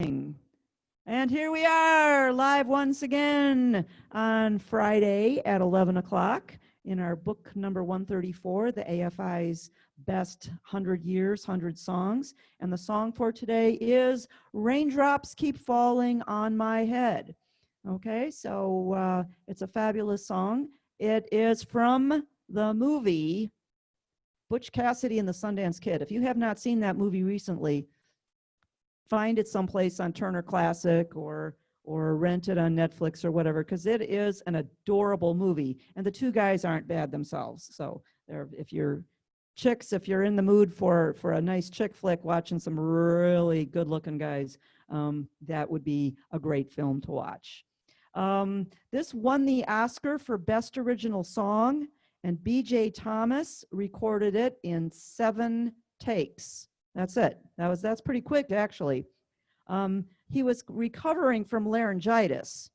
And here we are, live once again on Friday at 11 o'clock in our book number 134, the AFI's Best 100 Years, 100 Songs. And the song for today is Raindrops Keep Falling on My Head. Okay, so it's a fabulous song. It is from the movie Butch Cassidy and the Sundance Kid. If you have not seen that movie recently, find it someplace on Turner Classic or rent it on Netflix or whatever, because it is an adorable movie. And the two guys aren't bad themselves. So if you're in the mood for a nice chick flick, watching some really good looking guys, that would be a great film to watch. This won the Oscar for Best Original Song, and B.J. Thomas recorded it in 7 takes. That's it. That's pretty quick, actually. He was recovering from laryngitis,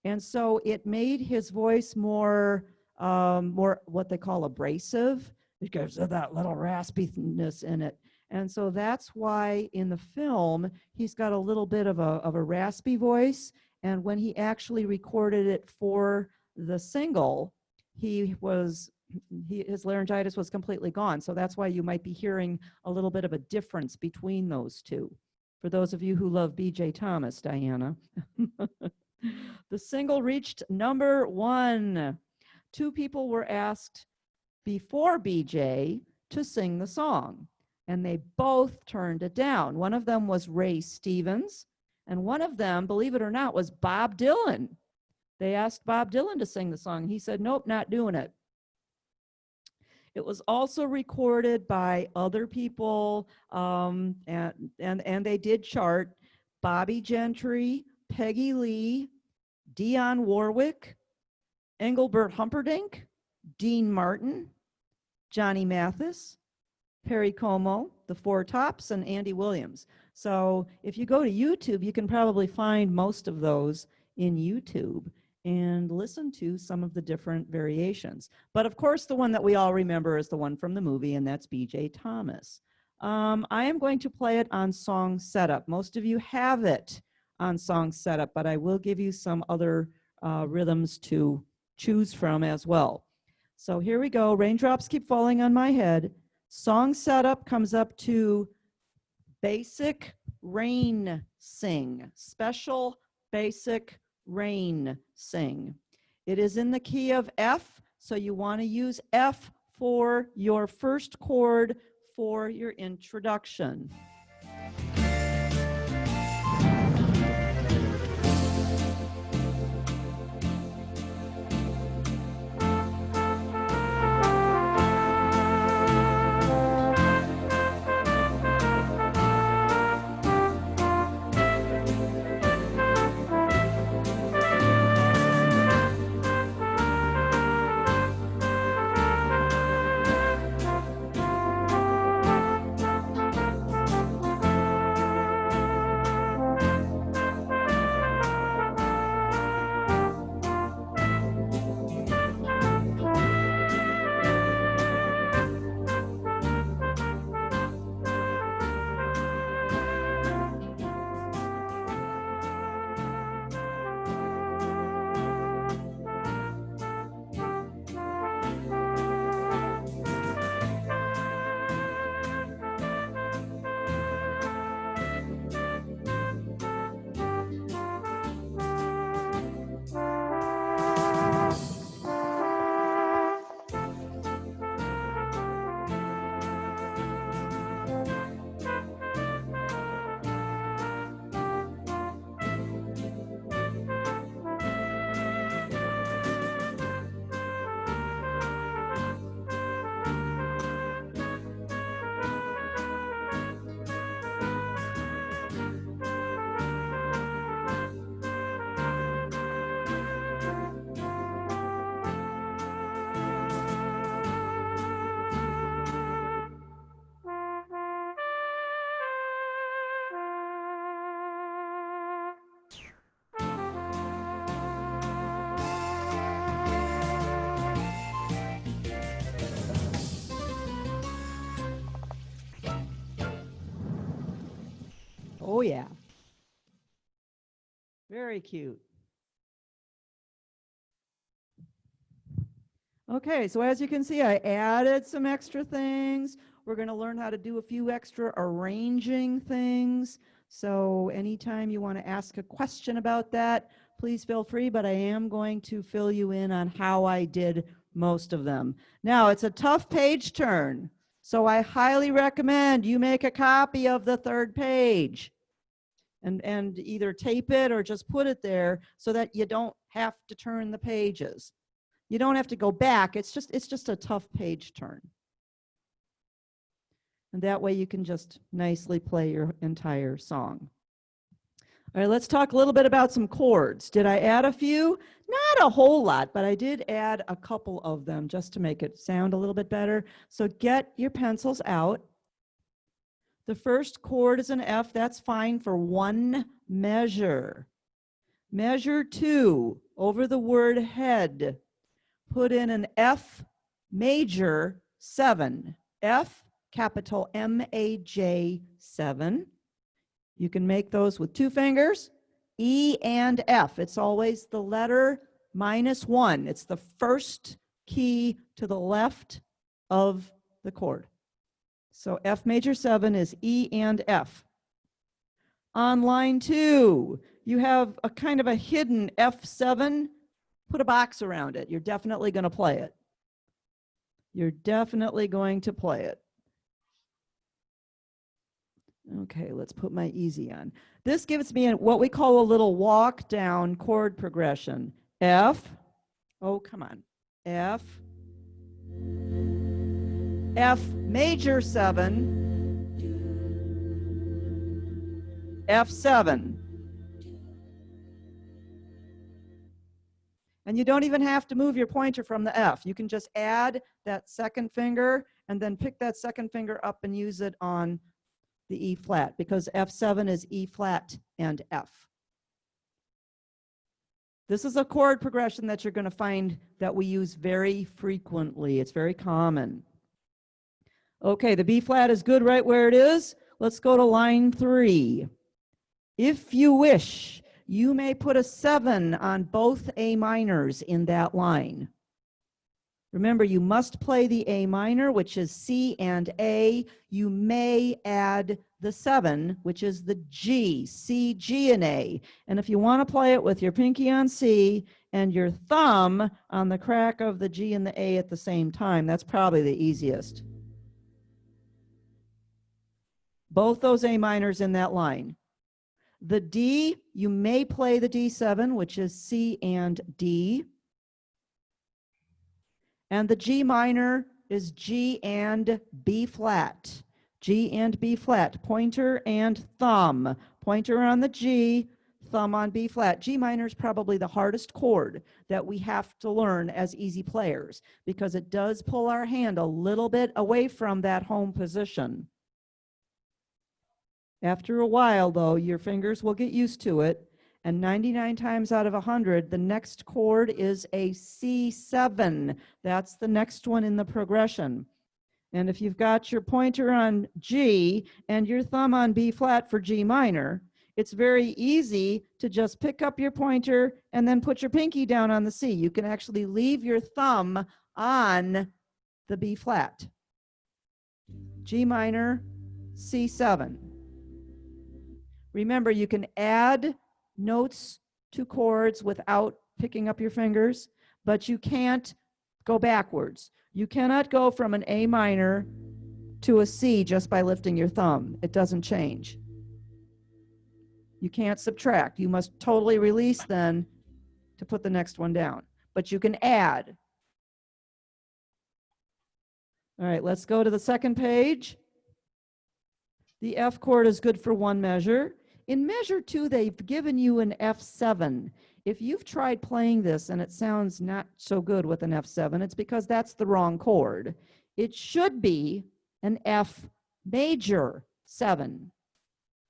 and so it made his voice more what they call abrasive, because of that little raspiness in it. And so that's why in the film he's got a little bit of a raspy voice. And when he actually recorded it for the single, his laryngitis was completely gone. So that's why you might be hearing a little bit of a difference between those two. For those of you who love B.J. Thomas, Diana. The single reached number 1. 2 people were asked before B.J. to sing the song, and they both turned it down. One of them was Ray Stevens, and one of them, believe it or not, was Bob Dylan. They asked Bob Dylan to sing the song. He said, nope, not doing it. It was also recorded by other people, and they did chart. Bobby Gentry, Peggy Lee, Dionne Warwick, Engelbert Humperdinck, Dean Martin, Johnny Mathis, Perry Como, the Four Tops, and Andy Williams. So if you go to YouTube, you can probably find most of those in YouTube and listen to some of the different variations. But of course, the one that we all remember is the one from the movie, and that's B.J. Thomas. I am going to play it on Song Setup. Most of you have it on Song Setup, but I will give you some other rhythms to choose from as well. So here we go. Raindrops Keep Falling on My Head. Song Setup comes up to Basic Rain Sing. Special Basic Rain Sing. It is in the key of F, so you want to use F for your first chord for your introduction. Oh, yeah. Very cute. Okay, so as you can see, I added some extra things. We're going to learn how to do a few extra arranging things. So anytime you want to ask a question about that, please feel free, but I am going to fill you in on how I did most of them. Now, it's a tough page turn, so I highly recommend you make a copy of the third page and either tape it or just put it there so that you don't have to turn the pages. You don't have to go back. It's just a tough page turn. And that way you can just nicely play your entire song. All right, let's talk a little bit about some chords. Did I add a few? Not a whole lot, but I did add a couple of them just to make it sound a little bit better. So get your pencils out. The first chord is an F. That's fine for one measure. Measure 2, over the word head, put in an F major 7. F, capital M-A-J 7. You can make those with 2 fingers. E and F. It's always the letter -1. It's the first key to the left of the chord. So F major 7 is E and F. On line 2, you have a kind of a hidden F7. Put a box around it. You're definitely going to play it. You're definitely going to play it. Okay, let's put my easy on. This gives me what we call a little walk down chord progression. F, oh, come on. F, F major 7, F7. And you don't even have to move your pointer from the F. You can just add that second finger and then pick that second finger up and use it on the E flat, because F7 is E flat and F. This is a chord progression that you're going to find that we use very frequently. It's very common. Okay, the B flat is good right where it is. Let's go to line 3. If you wish, you may put a 7 on both A minors in that line. Remember, you must play the A minor, which is C and A. You may add the 7, which is the G, C, G, and A. And if you want to play it with your pinky on C and your thumb on the crack of the G and the A at the same time, that's probably the easiest. Both those A minors in that line. The D, you may play the D7, which is C and D. And the G minor is G and B flat. G and B flat, pointer and thumb. Pointer on the G, thumb on B flat. G minor is probably the hardest chord that we have to learn as easy players because it does pull our hand a little bit away from that home position. After a while, though, your fingers will get used to it. And 99 times out of 100, the next chord is a C7. That's the next one in the progression. And if you've got your pointer on G and your thumb on B flat for G minor, it's very easy to just pick up your pointer and then put your pinky down on the C. You can actually leave your thumb on the B flat. G minor, C7. Remember, you can add notes to chords without picking up your fingers, but you can't go backwards. You cannot go from an A minor to a C just by lifting your thumb. It doesn't change. You can't subtract. You must totally release then to put the next one down. But you can add. All right, let's go to the second page. The F chord is good for one measure. In measure 2, they've given you an F7. If you've tried playing this and it sounds not so good with an F7, it's because that's the wrong chord. It should be an F major 7.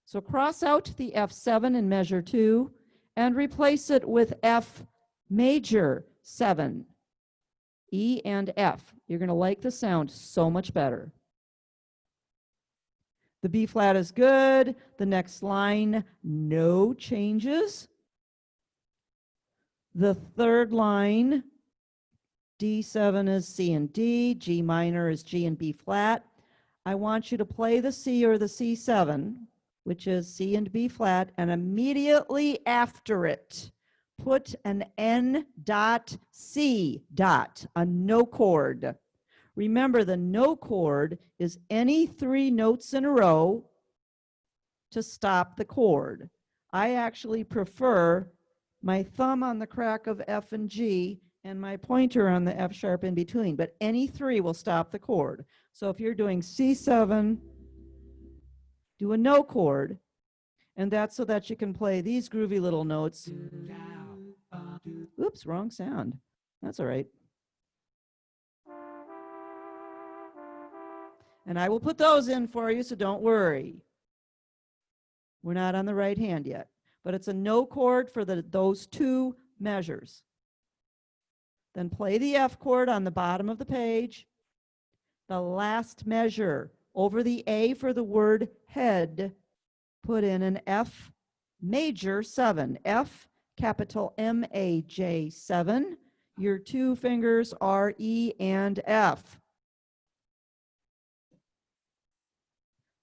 So cross out the F7 in measure 2 and replace it with F major 7. E and F. You're going to like the sound so much better. The B flat is good. The next line, no changes. The third line, D7 is C and D, G minor is G and B flat. I want you to play the C or the C7, which is C and B flat, and immediately after it, put an N dot C dot, a no chord. Remember, the no chord is any 3 notes in a row to stop the chord. I actually prefer my thumb on the crack of F and G and my pointer on the F sharp in between, but any 3 will stop the chord. So if you're doing C7, do a no chord, and that's so that you can play these groovy little notes. Oops, wrong sound. That's all right. And I will put those in for you, so don't worry. We're not on the right hand yet, but it's a no chord for those 2 measures. Then play the F chord on the bottom of the page. The last measure over the A for the word head, put in an F major 7, F capital M-A-J 7. Your 2 fingers are E and F.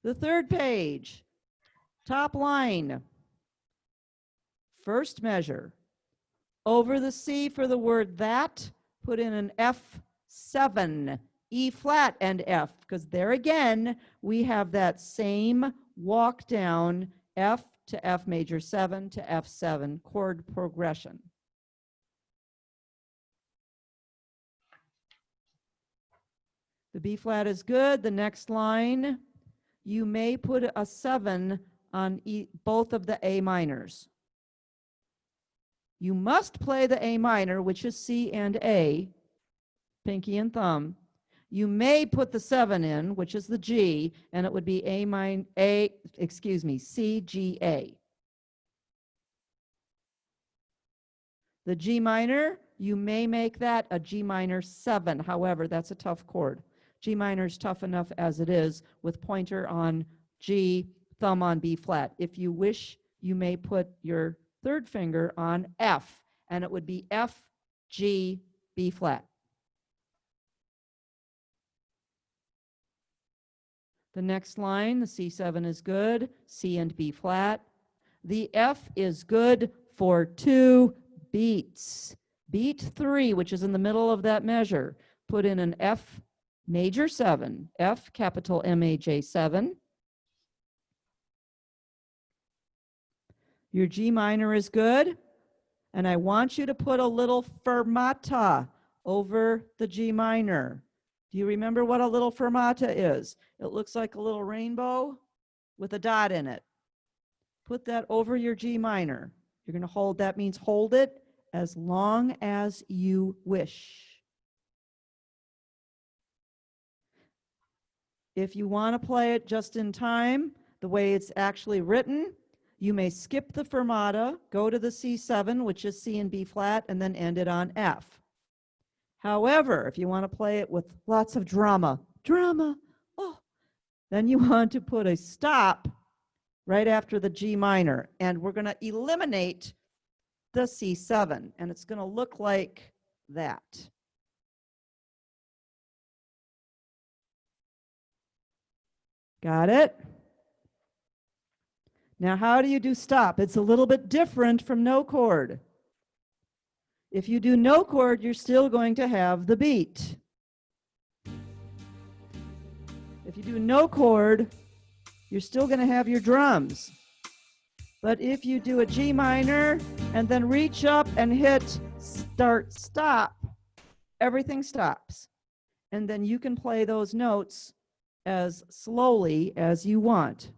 The third page, top line, first measure. Over the C for the word that, put in an F7, E flat and F, because there again, we have that same walk down F to F major 7 to F7 chord progression. The B flat is good. The next line, you may put a 7 on both of the A minors. You must play the A minor, which is C and A, pinky and thumb. You may put the 7 in, which is the G, and it would be C, G, A. The G minor, you may make that a G minor 7. However, that's a tough chord. G minor is tough enough as it is, with pointer on G, thumb on B flat. If you wish, you may put your third finger on F, and it would be F, G, B flat. The next line, the C7 is good, C and B flat. The F is good for 2 beats. Beat 3, which is in the middle of that measure, put in an F major 7, F capital M-A-J 7. Your G minor is good, and I want you to put a little fermata over the G minor. Do you remember what a little fermata is? It looks like a little rainbow with a dot in it. Put that over your G minor. You're going to hold, that means hold it as long as you wish. If you want to play it just in time, the way it's actually written, you may skip the fermata, go to the C7, which is C and B flat, and then end it on F. However, if you want to play it with lots of drama, then you want to put a stop right after the G minor, and we're going to eliminate the C7, and it's going to look like that. Got it? Now, how do you do stop? It's a little bit different from no chord. If you do no chord, you're still going to have the beat. If you do no chord, you're still going to have your drums. But if you do a G minor and then reach up and hit start, stop, everything stops. And then you can play those notes as slowly as you want.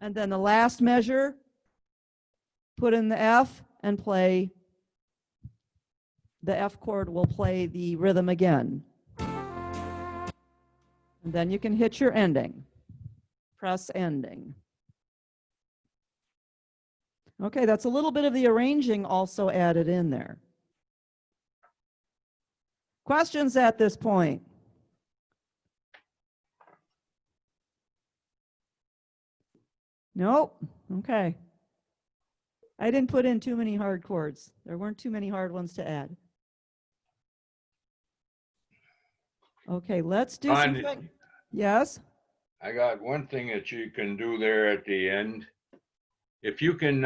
And then the last measure, put in the F and play, the F chord will play the rhythm again. And then you can hit your ending. Press ending. Okay, that's a little bit of the arranging also added in there. Questions at this point? Nope. Okay. I didn't put in too many hard chords. There weren't too many hard ones to add. Okay, let's do Ron, something. Yes? I got one thing that you can do there at the end. If you can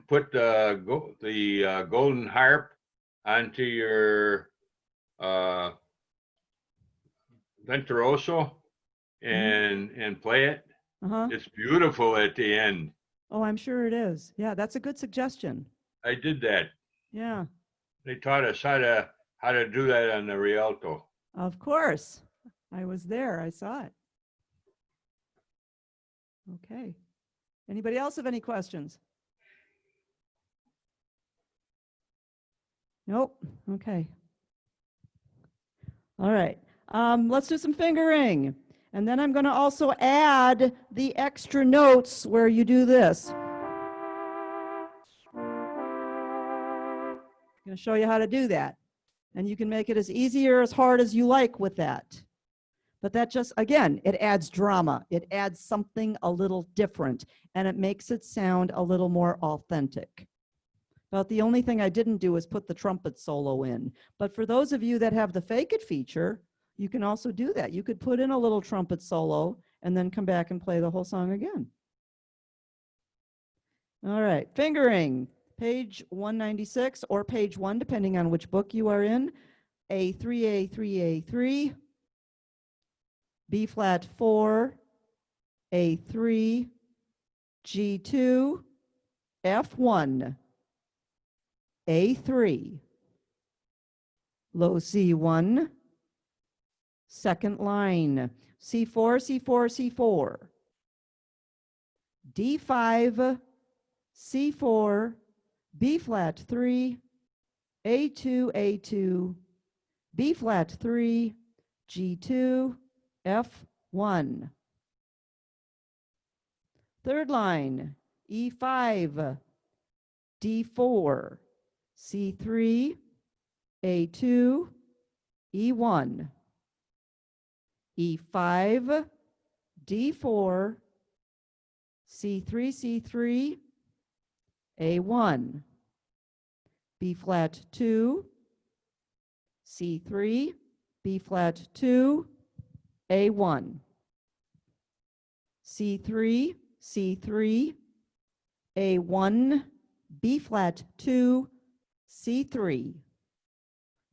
put the golden harp onto your Venturoso and play it, Uh-huh. it's beautiful at the end. Oh, I'm sure it is. Yeah, that's a good suggestion. I did that. Yeah, They taught us how to do that on the Rialto. of course. I was there. I saw it. Okay. Anybody else have any questions? Nope. Okay. All right. Let's do some fingering. And then I'm going to also add the extra notes where you do this. I'm going to show you how to do that. And you can make it as easy or as hard as you like with that. But that just, again, it adds drama. It adds something a little different, and it makes it sound a little more authentic. But the only thing I didn't do is put the trumpet solo in. But for those of you that have the Fake It feature, you can also do that. You could put in a little trumpet solo and then come back and play the whole song again. All right, fingering, page 196 or page 1, depending on which book you are in. A3, A3, A3, B flat 4, A3, G2, F1, A3, low C1, second line, C4, C4, C4, D5, C4, B flat 3, A2, A2, B flat 3, G2, F1. Third line, E5, D4, C3, A2, E1, E5, D4, C3, C3, A1, B flat 2, C3, B flat 2, A1, C3, C3, A1, B flat 2, C3.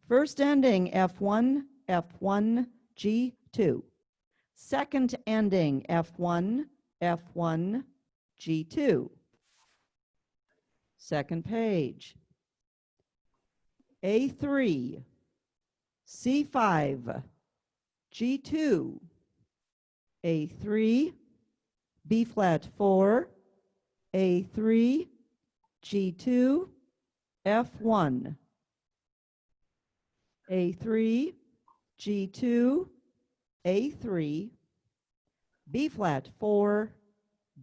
First ending F1, F1, G2. Second ending F1, F1, G2. Second page. A3, C5, G2, A3, B flat 4, A3, G2, F1, A3, G2, A3, B flat 4,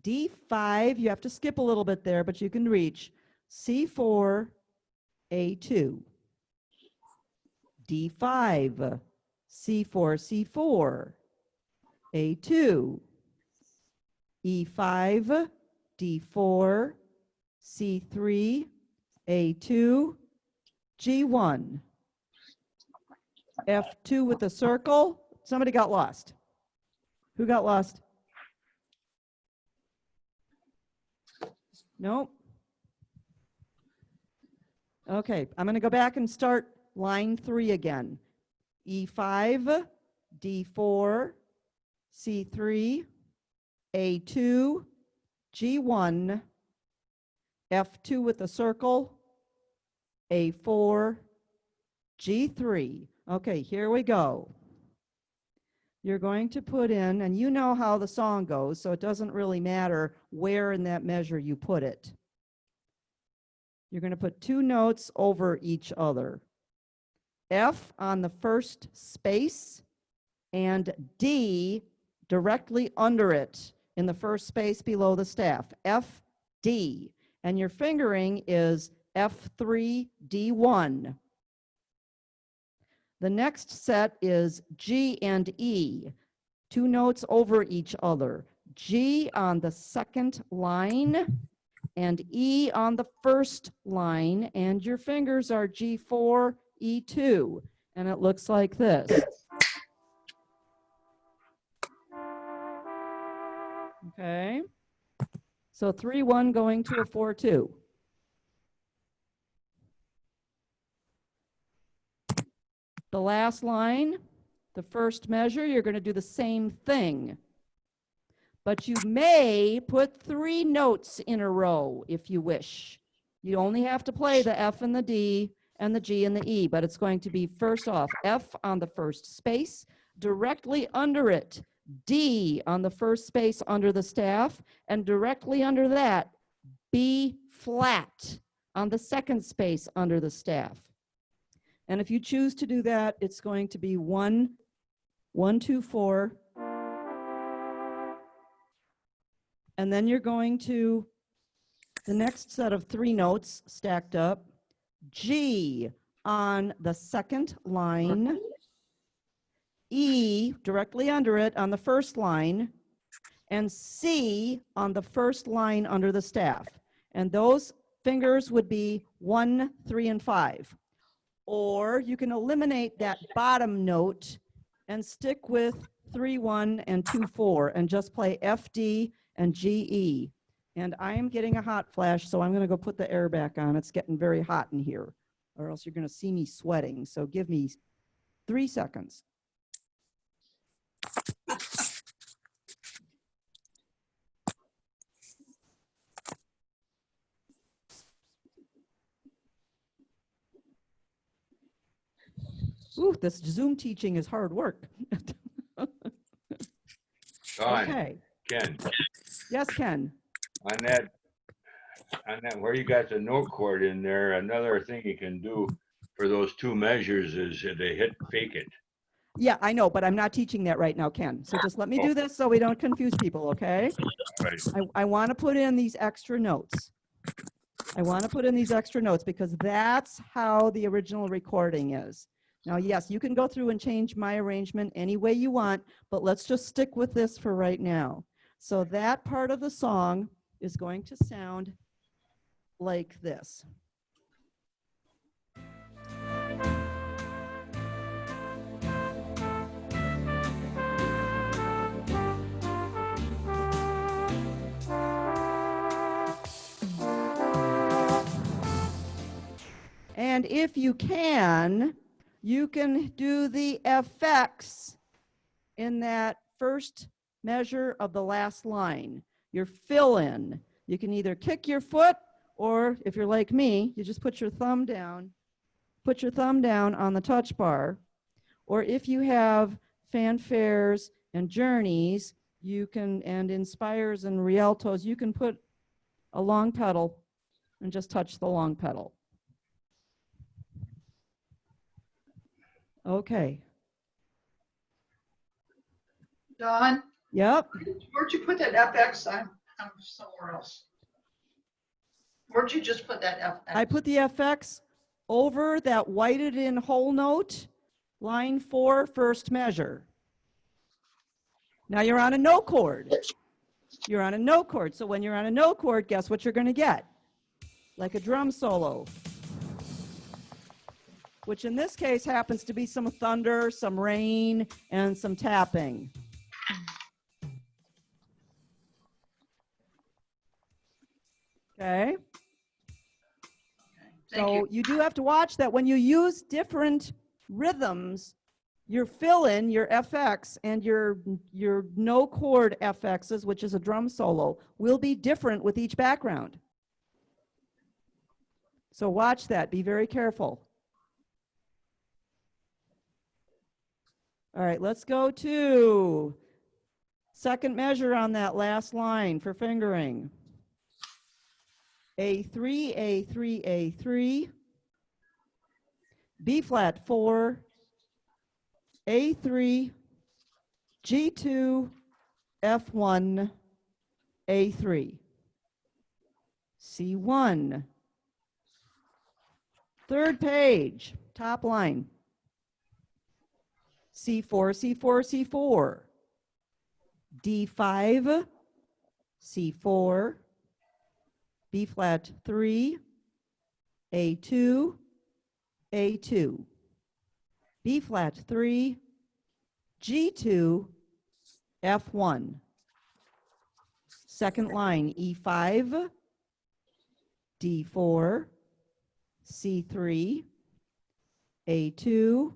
D5, you have to skip a little bit there, but you can reach C4, A2, D5, C4, C4, A2, E5, D4, C3, A2, G1, F2 with a circle. Somebody got lost. Who got lost? Nope. Okay, I'm going to go back and start line 3 again. E5, D4, C3, A2, G1, F2 with a circle, A4, G3. Okay, here we go. You're going to put in, and you know how the song goes, so it doesn't really matter where in that measure you put it. You're going to put 2 notes over each other. F on the first space and D directly under it in the first space below the staff. F, D. And your fingering is F3, D1. The next set is G and E, 2 notes over each other. G on the second line, and E on the first line, and your fingers are G4, E2, and it looks like this. Okay, so 3-1 going to a 4-2. The last line, the first measure, you're going to do the same thing. But you may put 3 notes in a row if you wish. You only have to play the F and the D and the G and the E, but it's going to be first off F on the first space, directly under it, D on the first space under the staff, and directly under that, B flat on the second space under the staff. And if you choose to do that, it's going to be 1, 1, 2, 4. And then you're going to the next set of 3 notes stacked up, G on the second line, E directly under it on the first line, and C on the first line under the staff. And those fingers would be 1, 3, and 5. Or you can eliminate that bottom note and stick with 3, 1, and 2, 4, and just play F, D, and G, E. And I am getting a hot flash, so I'm going to go put the air back on. It's getting very hot in here, or else you're going to see me sweating. So give me 3 seconds. Ooh, this Zoom teaching is hard work. Dawn, Okay. Ken, Yes, Ken. on that, where you got the note chord in there, another thing you can do for those 2 measures is to hit fake it. Yeah, I know, but I'm not teaching that right now, Ken. So just let me do this so we don't confuse people, okay? Right. I want to put in these extra notes. I want to put in these extra notes because that's how the original recording is. Now, yes, you can go through and change my arrangement any way you want, but let's just stick with this for right now. So that part of the song is going to sound like this. And if you can do the effects in that first measure of the last line, your fill in. You can either kick your foot, or if you're like me, you just put your thumb down on the touch bar. Or if you have fanfares and journeys, you can, and inspires and rialtos, you can put a long pedal and just touch the long pedal. Okay. Dawn, Yep. where'd you put that FX? I'm somewhere else. Where'd you just put that FX? I put the FX over that whited in whole note, line 4, first measure. Now you're on a no chord. You're on a no chord. So when you're on a no chord, guess what you're going to get? Like a drum solo, which in this case happens to be some thunder, some rain, and some tapping. Okay. So you do have to watch that when you use different rhythms, your fill-in, your FX, and your no chord FXs, which is a drum solo, will be different with each background. So watch that. Be very careful. All right, let's go to second measure on that last line for fingering. A3, A3, A3, B flat 4, A3, G2, F1, A3, C1, third page, top line, C4, C4, C4, D5, C4, B flat 3, A2, A2, B flat 3, G2, F1. Second line, E5, D4, C3, A2,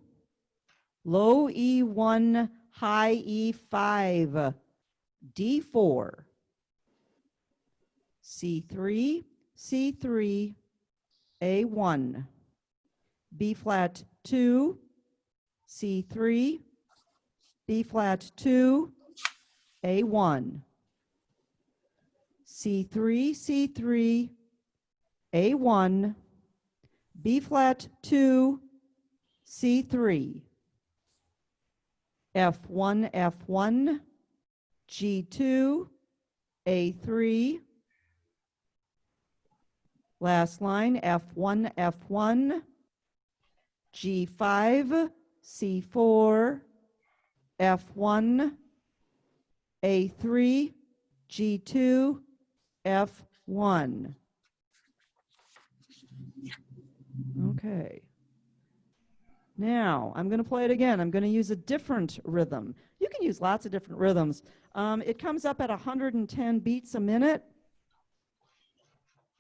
low E1, high E5, D4, C3, C3, A1, B flat 2, C3, B flat 2, A1, C3, C3, A1, B flat 2, C3, F1, F1, G2, A3, last line, F1, F1, G5, C4, F1, A3, G2, F1. Okay. Now, I'm going to play it again. I'm going to use a different rhythm. You can use lots of different rhythms. It comes up at 110 beats a minute.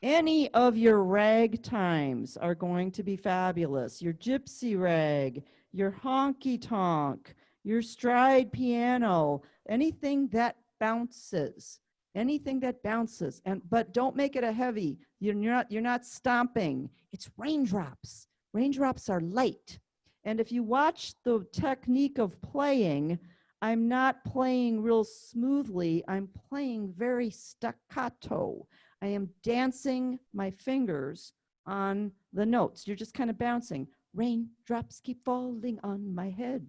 Any of your ragtimes are going to be fabulous. Your gypsy rag, your honky tonk, your stride piano, anything that bounces. Anything that bounces, but don't make it a heavy. You're not stomping. It's raindrops. Raindrops are light. And if you watch the technique of playing, I'm not playing real smoothly. I'm playing very staccato. I am dancing my fingers on the notes. You're just kind of bouncing. Raindrops keep falling on my head.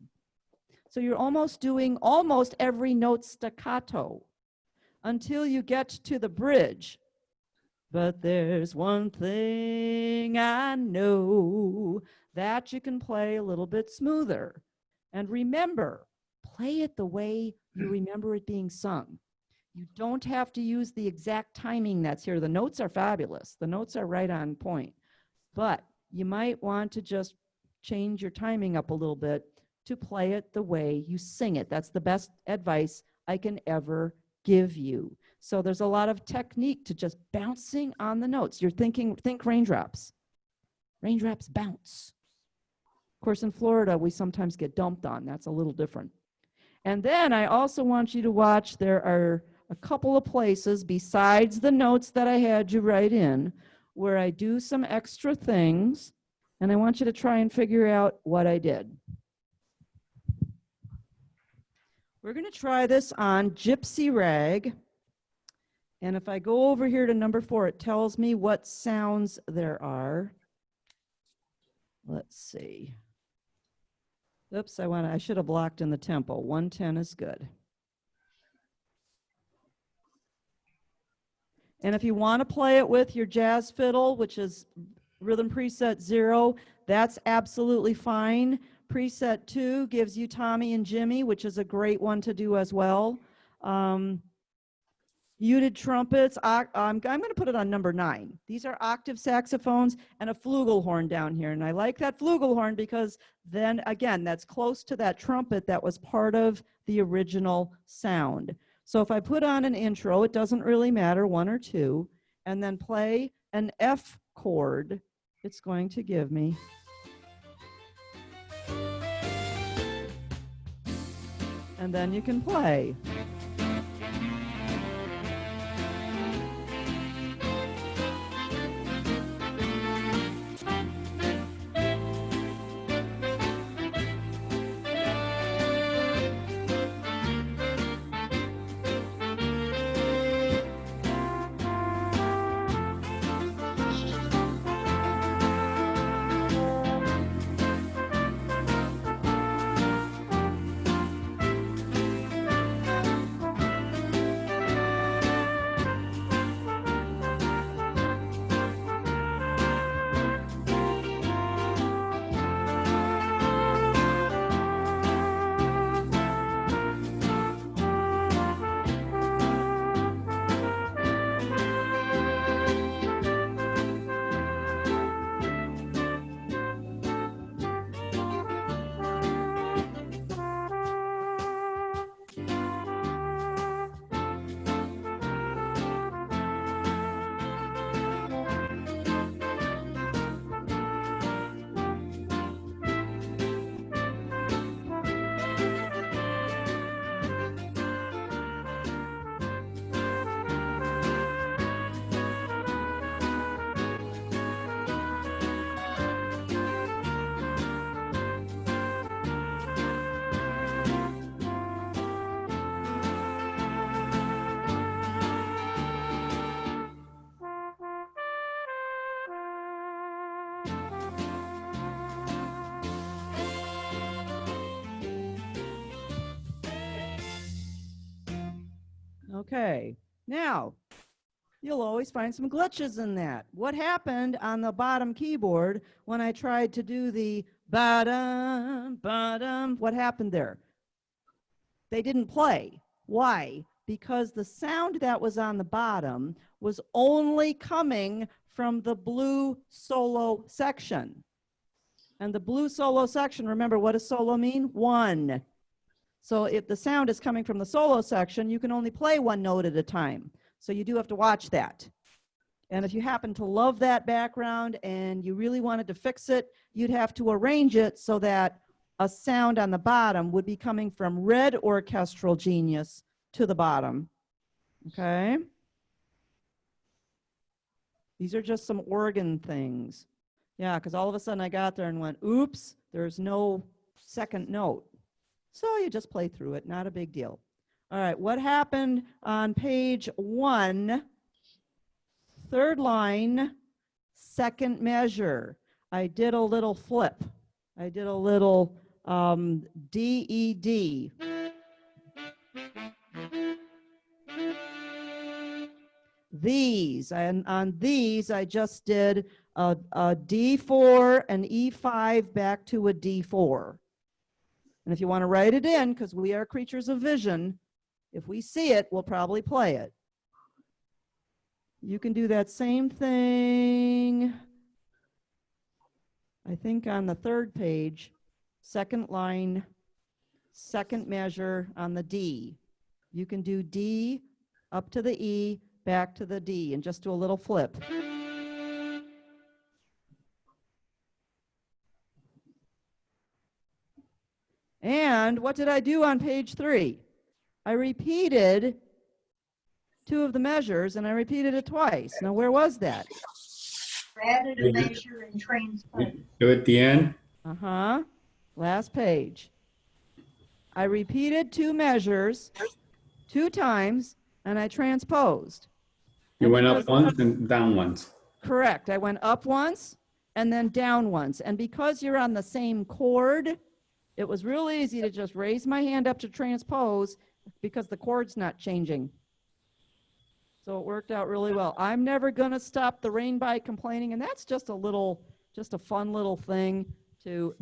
So you're almost doing almost every note staccato until you get to the bridge. But there's one thing I know, that you can play a little bit smoother. And remember, play it the way you remember it being sung. You don't have to use the exact timing that's here. The notes are fabulous. The notes are right on point. But you might want to just change your timing up a little bit to play it the way you sing it. That's the best advice I can ever give you. So there's a lot of technique to just bouncing on the notes. Think raindrops. Raindrops bounce. Of course, in Florida, we sometimes get dumped on. That's a little different. And then I also want you to watch, there are a couple of places besides the notes that I had you write in where I do some extra things, and I want you to try and figure out what I did. We're going to try this on Gypsy Rag. And if I go over here to number 4, it tells me what sounds there are. Let's see. Oops, I should have blocked in the tempo. 110 is good. And if you want to play it with your jazz fiddle, which is rhythm preset 0, that's absolutely fine. Preset 2 gives you Tommy and Jimmy, which is a great one to do as well. Muted trumpets, I'm going to put it on number 9. These are octave saxophones and a flugelhorn down here. And I like that flugelhorn because then, again, that's close to that trumpet that was part of the original sound. So if I put on an intro, it doesn't really matter, 1 or 2, and then play an F chord, it's going to give me. And then you can play. Okay, now you'll always find some glitches in that. What happened on the bottom keyboard when I tried to do the bottom, bottom? What happened there? They didn't play. Why? Because the sound that was on the bottom was only coming from the blue solo section. And the blue solo section, remember, what does solo mean? One. So if the sound is coming from the solo section, you can only play one note at a time. So you do have to watch that. And if you happen to love that background and you really wanted to fix it, you'd have to arrange it so that a sound on the bottom would be coming from red orchestral genius to the bottom. Okay? These are just some organ things. Yeah, because all of a sudden I got there and went, oops, there's no second note. So you just play through it, not a big deal. All right, what happened on page 1, third line, second measure? I did a little flip. I did a little D-E-D. These, and on these, I just did a D4, an E5 back to a D4. And if you want to write it in, because we are creatures of vision, if we see it, we'll probably play it. You can do that same thing, I think, on the third page, second line, second measure on the D. You can do D up to the E, back to the D, and just do a little flip. And what did I do on page 3? I repeated 2 of the measures, and I repeated it twice. Now, where was that? Added a measure and transpose. Do it at the end. Uh-huh. Last page. I repeated 2 measures 2 times, and I transposed. You And went up because- once and down once. Correct. I went up once and then down once. And because you're on the same chord, it was real easy to just raise my hand up to transpose because the chord's not changing. So it worked out really well. I'm never going to stop the rain by complaining. And that's just a fun little thing to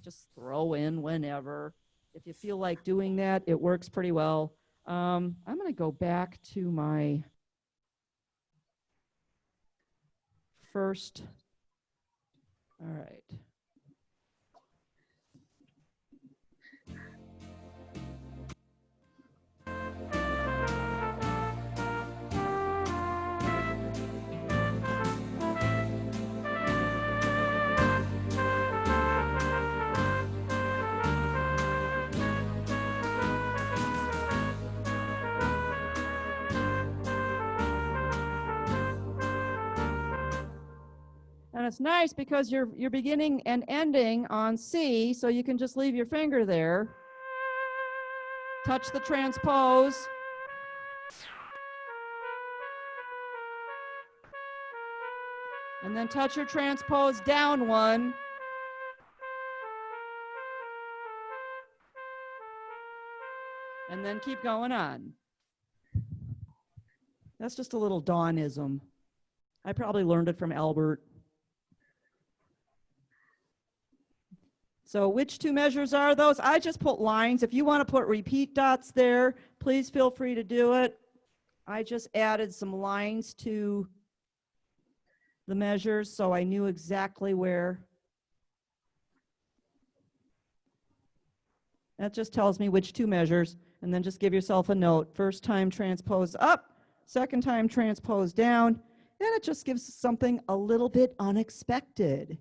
just throw in whenever. If you feel like doing that, it works pretty well. I'm going to go back to my first. All right. And it's nice because you're beginning and ending on C, so you can just leave your finger there. Touch the transpose. And then touch your transpose down one. And then keep going on. That's just a little Daunism. I probably learned it from Albert. So which 2 measures are those? I just put lines. If you want to put repeat dots there, please feel free to do it. I just added some lines to the measures so I knew exactly where. That just tells me which 2 measures, and then just give yourself a note. First time transpose up, second time transpose down, and it just gives something a little bit unexpected.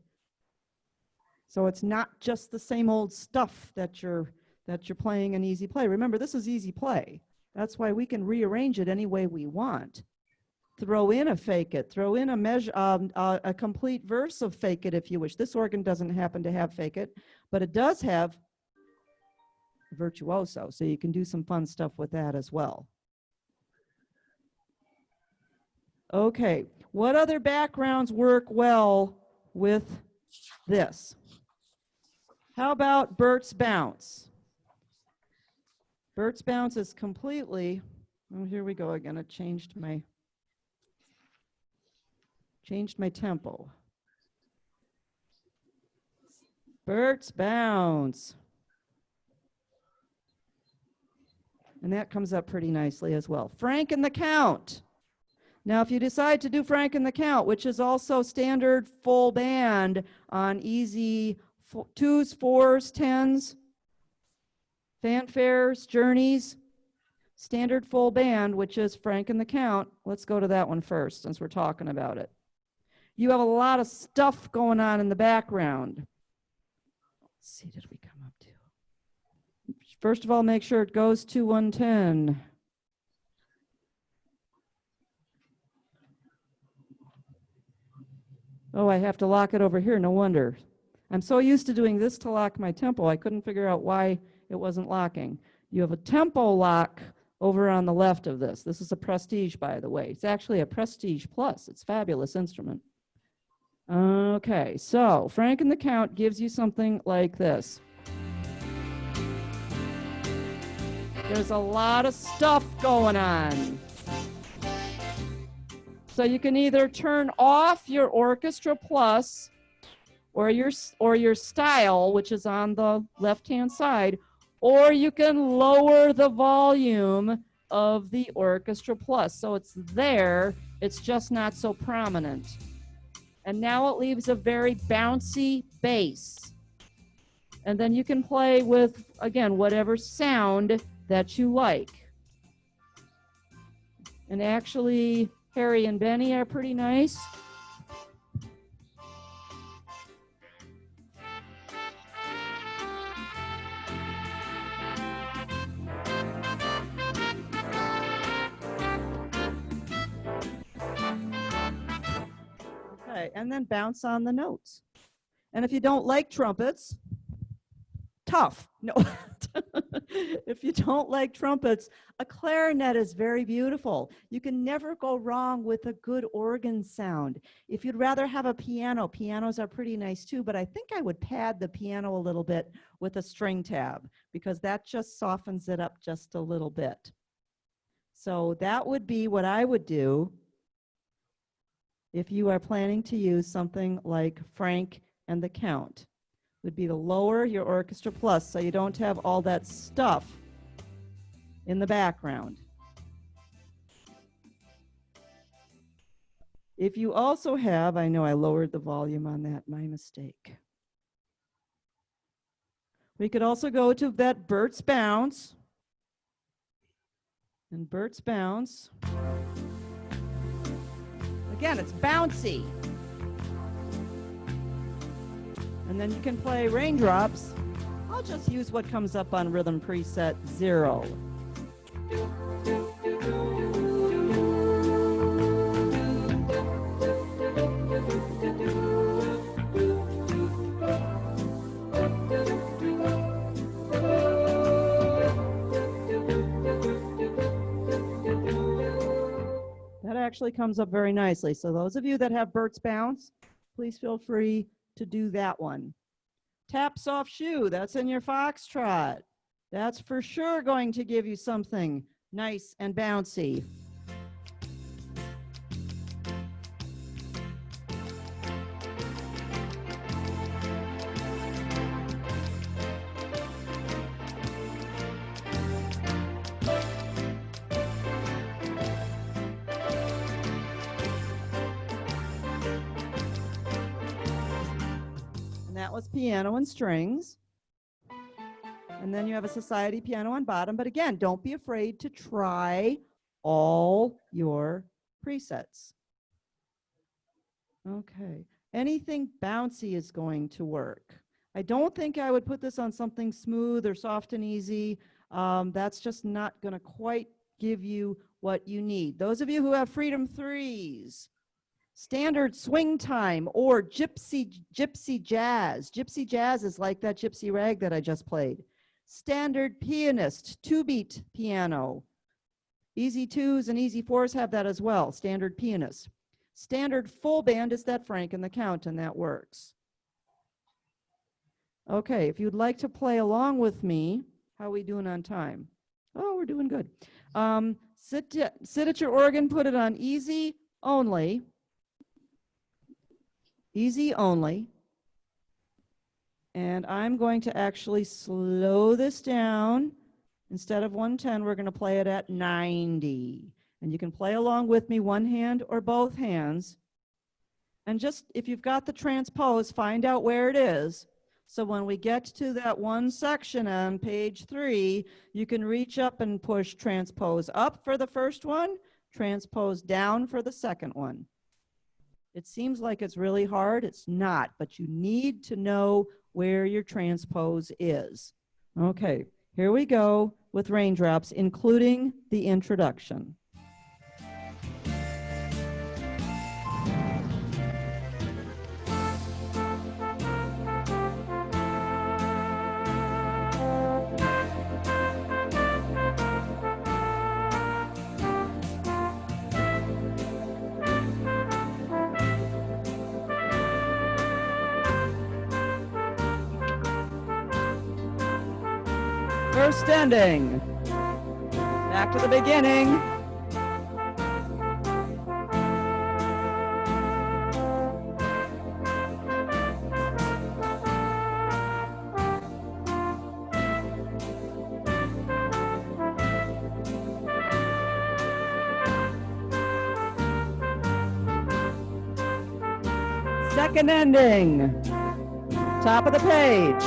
So it's not just the same old stuff that you're playing an easy play. Remember, this is easy play. That's why we can rearrange it any way we want. Throw in a fake it, throw in a measure, a complete verse of fake it if you wish. This organ doesn't happen to have fake it, but it does have virtuoso, so you can do some fun stuff with that as well. Okay, what other backgrounds work well with this? How about Bert's Bounce? Bert's Bounce is completely Oh, here we go again. It changed my tempo. Bert's Bounce. And that comes up pretty nicely as well. Frank and the Count. Now, if you decide to do Frank and the Count, which is also standard full band on easy 2s, 4s, 10s, fanfares, journeys, standard full band, which is Frank and the Count. Let's go to that one first since we're talking about it. You have a lot of stuff going on in the background. Let's see, did we come up to? First of all, make sure it goes to 110. Oh, I have to lock it over here, no wonder. I'm so used to doing this to lock my tempo, I couldn't figure out why it wasn't locking. You have a tempo lock over on the left of this. This is a Prestige, by the way. It's actually a Prestige Plus. It's a fabulous instrument. Okay, so Frank and the Count gives you something like this. There's a lot of stuff going on. So you can either turn off your Orchestra Plus or your style, which is on the left-hand side, or you can lower the volume of the Orchestra Plus. So it's there, it's just not so prominent. And now it leaves a very bouncy bass. And then you can play with, again, whatever sound that you like. And actually, Harry and Benny are pretty nice. Okay, and then bounce on the notes. And if you don't like trumpets, tough. No. If you don't like trumpets, a clarinet is very beautiful. You can never go wrong with a good organ sound. If you'd rather have a piano, pianos are pretty nice too, but I think I would pad the piano a little bit with a string tab because that just softens it up just a little bit. So that would be what I would do if you are planning to use something like Frank and the Count. Would be to lower your Orchestra Plus so you don't have all that stuff in the background. If you also have, I know I lowered the volume on that, my mistake. We could also go to that Bert's Bounce. And Bert's Bounce. Again, it's bouncy. And then you can play Raindrops. I'll just use what comes up on rhythm preset 0. That actually comes up very nicely. So those of you that have Bert's Bounce, please feel free to do that one. Tap soft shoe, that's in your foxtrot. That's for sure going to give you something nice and bouncy. That was piano and strings. And then you have a society piano on bottom. But again, don't be afraid to try all your presets. Okay. Anything bouncy is going to work. I don't think I would put this on something smooth or soft and easy. That's just not going to quite give you what you need. Those of you who have Freedom 3s, standard swing time or gypsy jazz. Gypsy jazz is like that gypsy rag that I just played. Standard pianist, 2-beat piano. Easy 2s and easy 4s have that as well, standard pianist. Standard full band is that Frank and the Count, and that works. Okay, if you'd like to play along with me, how are we doing on time? Oh, we're doing good. sit at your organ, put it on easy only. Easy only. And I'm going to actually slow this down. Instead of 110, we're going to play it at 90. And you can play along with me, one hand or both hands. And just, if you've got the transpose, find out where it is. So when we get to that one section on page 3, you can reach up and push transpose up for the first one, transpose down for the second one. It seems like it's really hard. It's not, but you need to know where your transpose is. Okay, here we go with Raindrops, including the introduction. First ending. Back to the beginning. Second ending. Top of the page.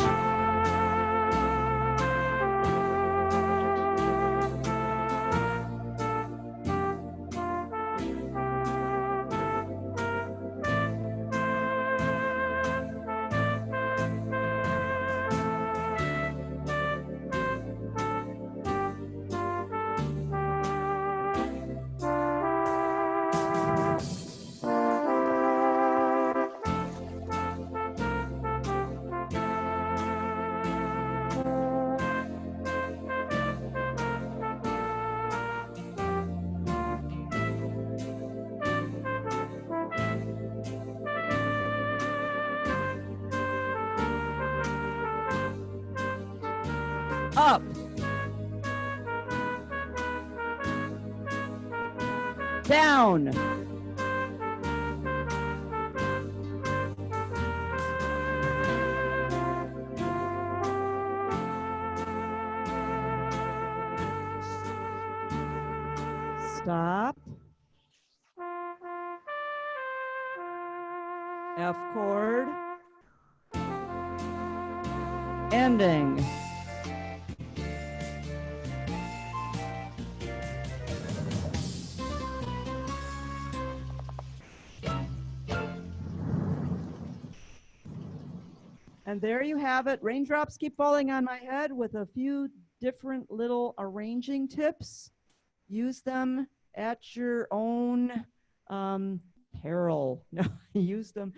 Up. Down. Stop. F chord. Ending. And there you have it. Raindrops keep falling on my head with a few different little arranging tips. Use them at your own peril. No, use them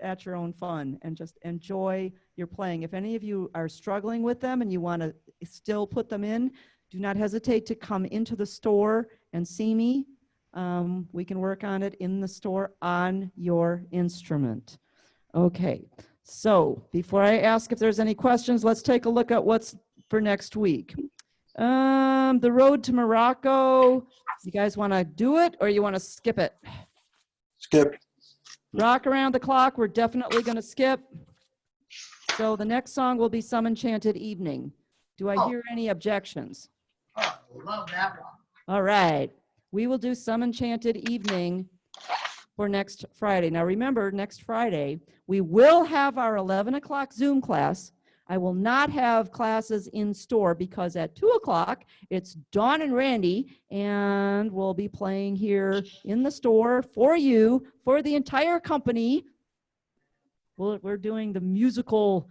at your own fun and just enjoy your playing. If any of you are struggling with them and you want to still put them in, do not hesitate to come into the store and see me. We can work on it in the store on your instrument. Okay. So before I ask if there's any questions, let's take a look at what's for next week. The road to Morocco. You guys want to do it or you want to skip it? Skip. Rock Around the Clock, we're definitely going to skip. So the next song will be Some Enchanted Evening. Do I hear any objections? Oh, love that one. All right. We will do Some Enchanted Evening for next Friday. Now remember, next Friday, we will have our 11 o'clock Zoom class. I will not have classes in store because at 2 o'clock, it's Dawn and Randy, and we'll be playing here in the store for you, for the entire company. We're doing the musical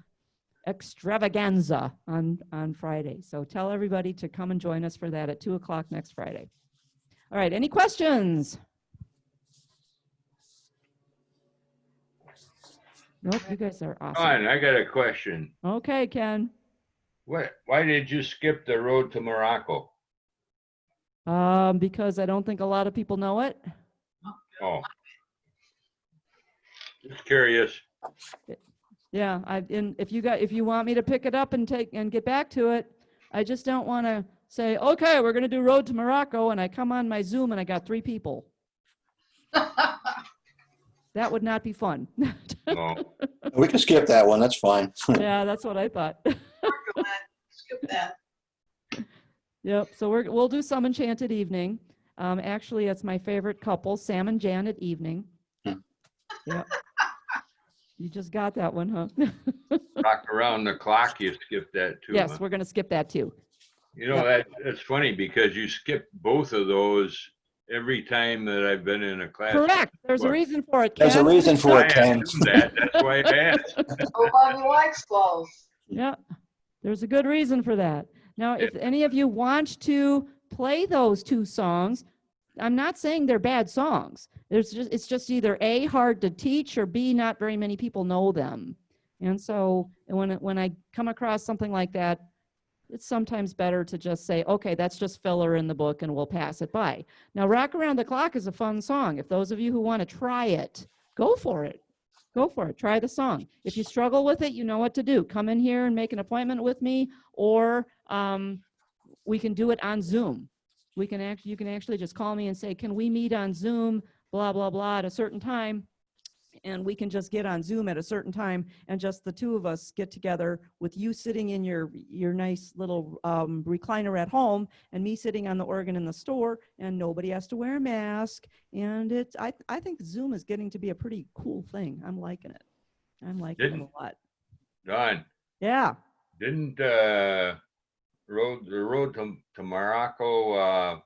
extravaganza on Friday. So tell everybody to come and join us for that at 2 o'clock next Friday. All right, any questions? Nope, you guys are awesome. Fine, I got a question. Okay, Ken. Why did you skip the road to Morocco? Because I don't think a lot of people know it. Oh. Just curious. Yeah, if you want me to pick it up and get back to it, I just don't want to say, okay, we're going to do Road to Morocco, and I come on my Zoom and I got 3 people. That would not be fun. No. We can skip that one. That's fine. Yeah, that's what I thought. Skip that. Yep. So we'll do Some Enchanted Evening. Actually, it's my favorite couple, Sam and Janet Evening. Yep. You just got that one, huh? Rock Around the Clock, you skipped that too. Yes, huh? we're going to skip that too. You know, that's funny because you skip both of those every time that I've been in a class. Correct. There's a reason for it, There's a Ken. reason for I it, Ken. assumed that. That's why I asked. Nobody likes those. Yeah, there's a good reason for that. Now, if any of you want to play those 2 songs, I'm not saying they're bad songs. It's just either A, hard to teach, or B, not very many people know them. And so when I come across something like that, it's sometimes better to just say, okay, that's just filler in the book and we'll pass it by. Now, Rock Around the Clock is a fun song. If those of you who want to try it, go for it. Go for it. Try the song. If you struggle with it, you know what to do. Come in here and make an appointment with me, or we can do it on Zoom. You can actually just call me and say, can we meet on Zoom, blah, blah, blah, at a certain time? And we can just get on Zoom at a certain time, and just the 2 of us get together with you sitting in your nice little recliner at home, and me sitting on the organ in the store, and nobody has to wear a mask. And I think Zoom is getting to be a pretty cool thing. I'm liking it. I'm liking it a lot. Don, Yeah. didn't the Road to Morocco,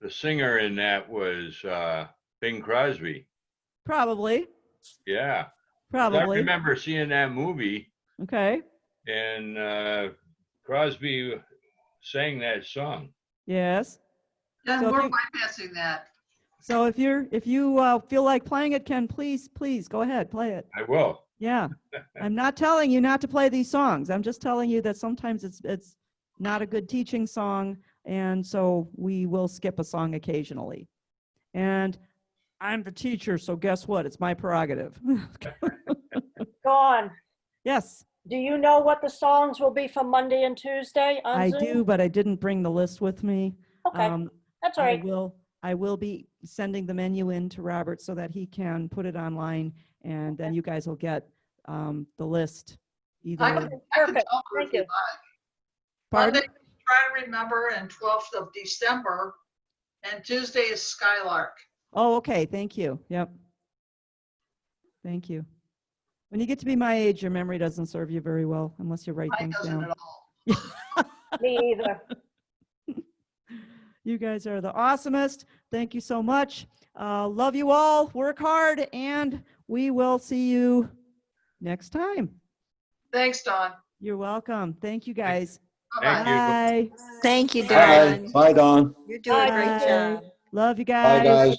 the singer in that was Bing Crosby. Probably. Yeah. 'Cause I Probably. remember seeing that movie Okay. and Crosby sang that song. Yes. Then So if we're you- bypassing that. So if you feel like playing it, Ken, please go ahead, play it. I will. Yeah. I'm not telling you not to play these songs. I'm just telling you that sometimes it's not a good teaching song, and so we will skip a song occasionally. And I'm the teacher, so guess what? It's my prerogative. Dawn, Yes, do you know what the songs will be for Monday and Tuesday on I Zoom? do, but I didn't bring the list with me. Okay, that's all right. I will be sending the menu in to Robert so that he can put it online, and then you guys will get the list. I Either, can Perfect. tell her if Thank you you. like. pardon? Monday, try to remember, and 12th of December, and Tuesday is Skylark. Oh, okay, thank you. Yep. Thank you. When you get to be my age, your memory doesn't serve you very well unless you write Mine things doesn't down. at all. Me either. You guys are the awesomest. Thank you so much. Love you all. Work hard, and we will see you next time. Thanks, Dawn. You're welcome. Thank you, guys. Bye-bye. Thank you. Bye. Thank you, Bye. Dawn. Bye, Dawn. You're doing a great Bye. job. Love you Bye, guys. guys.